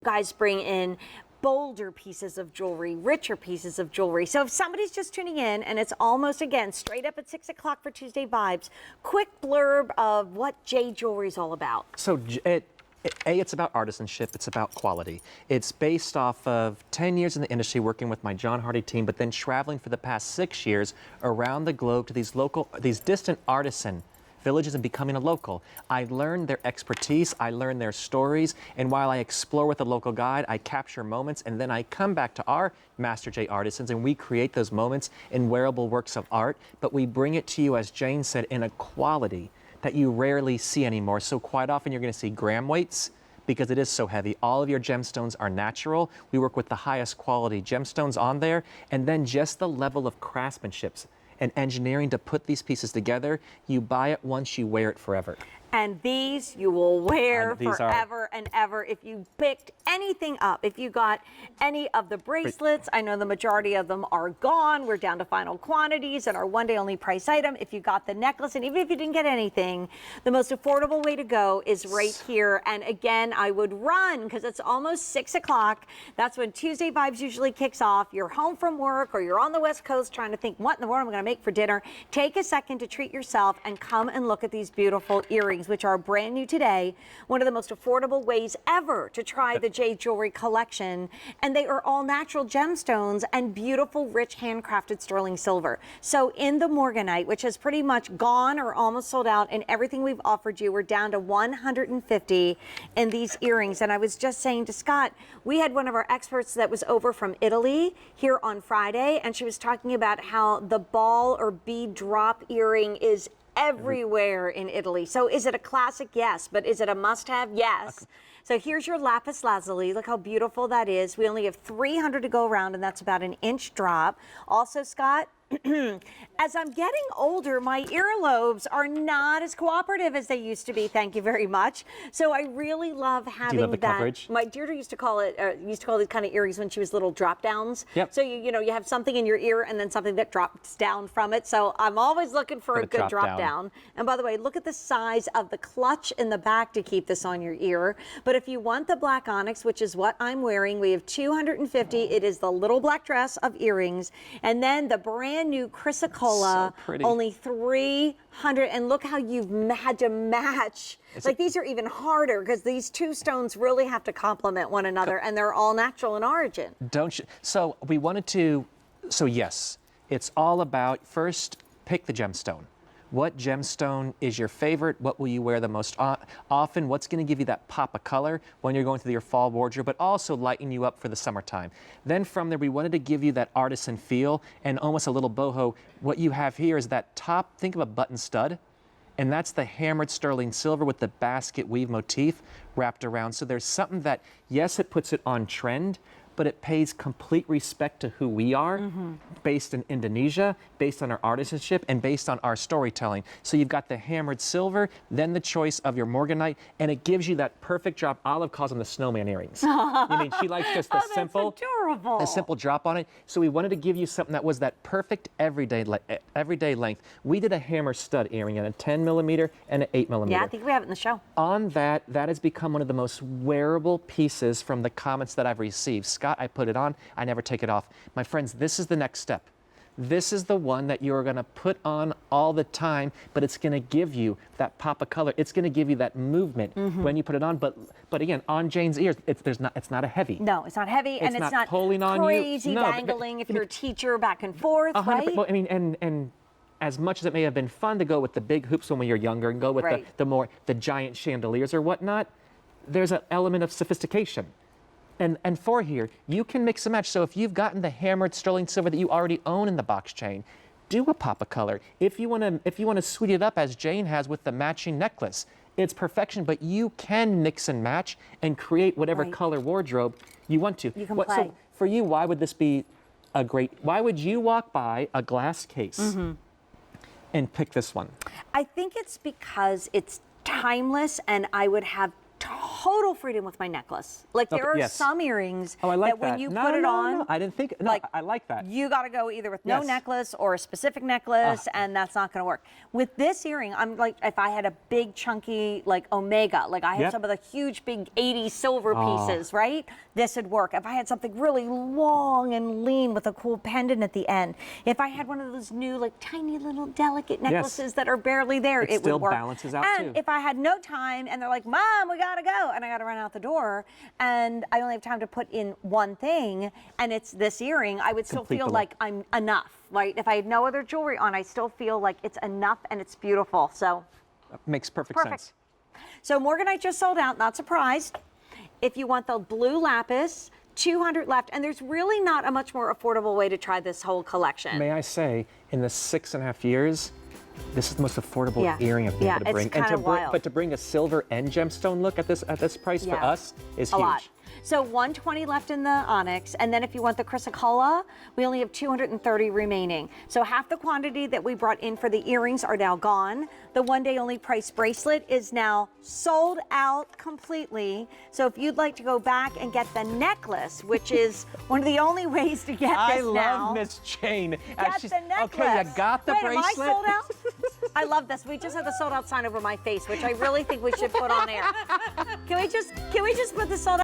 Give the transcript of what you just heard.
guys bring in bolder pieces of jewelry, richer pieces of jewelry. So if somebody's just tuning in and it's almost, again, straight up at 6 o'clock for Tuesday Vibes, quick blurb of what jade jewelry is all about. So it's about artisanship, it's about quality. It's based off of 10 years in the industry working with my John Hardy team, but then traveling for the past 6 years around the globe to these distant artisan villages and becoming a local. I learned their expertise, I learned their stories, and while I explore with a local guide, I capture moments, and then I come back to our Master J artisans and we create those moments in wearable works of art, but we bring it to you, as Jane said, in a quality that you rarely see anymore. So quite often you're gonna see gram weights because it is so heavy. All of your gemstones are natural. We work with the highest quality gemstones on there, and then just the level of craftsmanship and engineering to put these pieces together. You buy it once, you wear it forever. And these you will wear forever and ever. If you picked anything up, if you got any of the bracelets, I know the majority of them are gone. We're down to final quantities and our one-day only price item. If you got the necklace, and even if you didn't get anything, the most affordable way to go is right here. And again, I would run because it's almost 6 o'clock. That's when Tuesday Vibes usually kicks off. You're home from work or you're on the West Coast trying to think, what in the world am I going to make for dinner? Take a second to treat yourself and come and look at these beautiful earrings, which are brand new today. One of the most affordable ways ever to try the jade jewelry collection. And they are all natural gemstones and beautiful, rich, handcrafted sterling silver. So in the Morganite, which has pretty much gone or almost sold out in everything we've offered you, we're down to 150 in these earrings. And I was just saying to Scott, we had one of our experts that was over from Italy here on Friday, and she was talking about how the ball or bead drop earring is everywhere in Italy. So is it a classic? Yes. But is it a must-have? Yes. So here's your lapis lazuli. Look how beautiful that is. We only have 300 to go around, and that's about an inch drop. Also, Scott, as I'm getting older, my earlobes are not as cooperative as they used to be. Thank you very much. So I really love having the that. coverage? My Deirdre used to call these kind of earrings when she was little drop downs. Yep. So you have something in your ear and then something that drops down from it. So I'm always looking for a good drop down. And by the way, look at the size of the clutch in the back to keep this on your ear. But if you want the black onyx, which is what I'm wearing, we have 250. It is the little black dress of earrings. And then the brand new chrysocolla, so only 300. And look how you've had to match. These are even harder because these two stones really have to complement one another, and they're all natural in origin. Don't you? So we wanted to, so yes, it's all about, first, pick the gemstone. What gemstone is your favorite? What will you wear the most often? What's going to give you that pop of color when you're going through your fall wardrobe, but also lighten you up for the summertime? Then from there, we wanted to give you that artisan feel and almost a little boho. What you have here is that top, think of a button stud, and that's the hammered sterling silver with the basket weave motif wrapped around. So there's something that, yes, it puts it on trend, but it pays complete respect to who we are, based in Indonesia, based on our artisanship, and based on our storytelling. So you've got the hammered silver, then the choice of your Morganite, and it gives you that perfect drop. Olive calls them the snowman earrings. I mean, she likes just the simple drop on it. So we wanted to give you something that was that perfect everyday length. We did a hammer stud earring in a 10 millimeter and an 8 millimeter. Yeah, I think we have it in the show. On that has become one of the most wearable pieces from the comments that I've received. Scott, I put it on, I never take it off. My friends, this is the next step. This is the one that you're gonna put on all the time, but it's gonna give you that pop of color. It's gonna give you that movement when you put it on. But again, on Jane's ears, it's not a heavy. No, it's not heavy, and it's not pulling on crazy you. dangling if you're a teacher back and forth, right? Well, I mean, and as much as it may have been fun to go with the big hoops when you're younger and go with the giant chandeliers or whatnot, there's an element of sophistication. And for here, you can mix and match. So if you've gotten the hammered sterling silver that you already own in the box chain, do a pop of color. If you want to sweeten it up as Jane has with the matching necklace, it's perfection. But you can mix and match and create whatever color wardrobe you want to. You can play. So for you, why would this be a great? Why would you walk by a glass case and pick this one? I think it's because it's timeless, and I would have total freedom with my necklace. Like there are yes. some earrings Oh, I like that when you no, put it no, on, no. I didn't think. No, like, I like that. you got to go either with no Yes. necklace or a specific necklace, and that's not going to work. With this earring, I'm like, if I had a big chunky like omega, like I have Yep. some of the huge big 80s silver pieces, right? This would work. If I had something really long and lean with a cool pendant at the end, if I had one of those new like tiny little delicate necklaces that are barely there, it still would work. balances out and too. if I had no time and they're like, Mom, we gotta go, and I gotta run out the door, and I only have time to put in one thing, and it's this earring, I would still Complete feel the like I'm enough, right? If I had no other jewelry on, I still feel like it's enough and it's beautiful. So Makes perfect sense. So Morganite just sold out, not surprised. If you want the blue lapis, 200 left, and there's really not a much more affordable way to try this whole collection. May I say, in the 6.5 years, this is the most affordable earring I've been able to bring. It's kind of wild. But to bring a silver and gemstone look at this price for us is a huge. lot. So 120 left in the onyx, and then if you want the chrysocolla, we only have 230 remaining. So half the quantity that we brought in for the earrings are now gone. The one-day only price bracelet is now sold out completely. So if you'd like to go back and get the necklace, which is one of the only ways to get this now. I love Miss Jane. Get the necklace. Okay, you got the bracelet. Am I sold out? I love this. We just have the sold out sign over my face, which I really think we should put on air. Can we just put the sold out?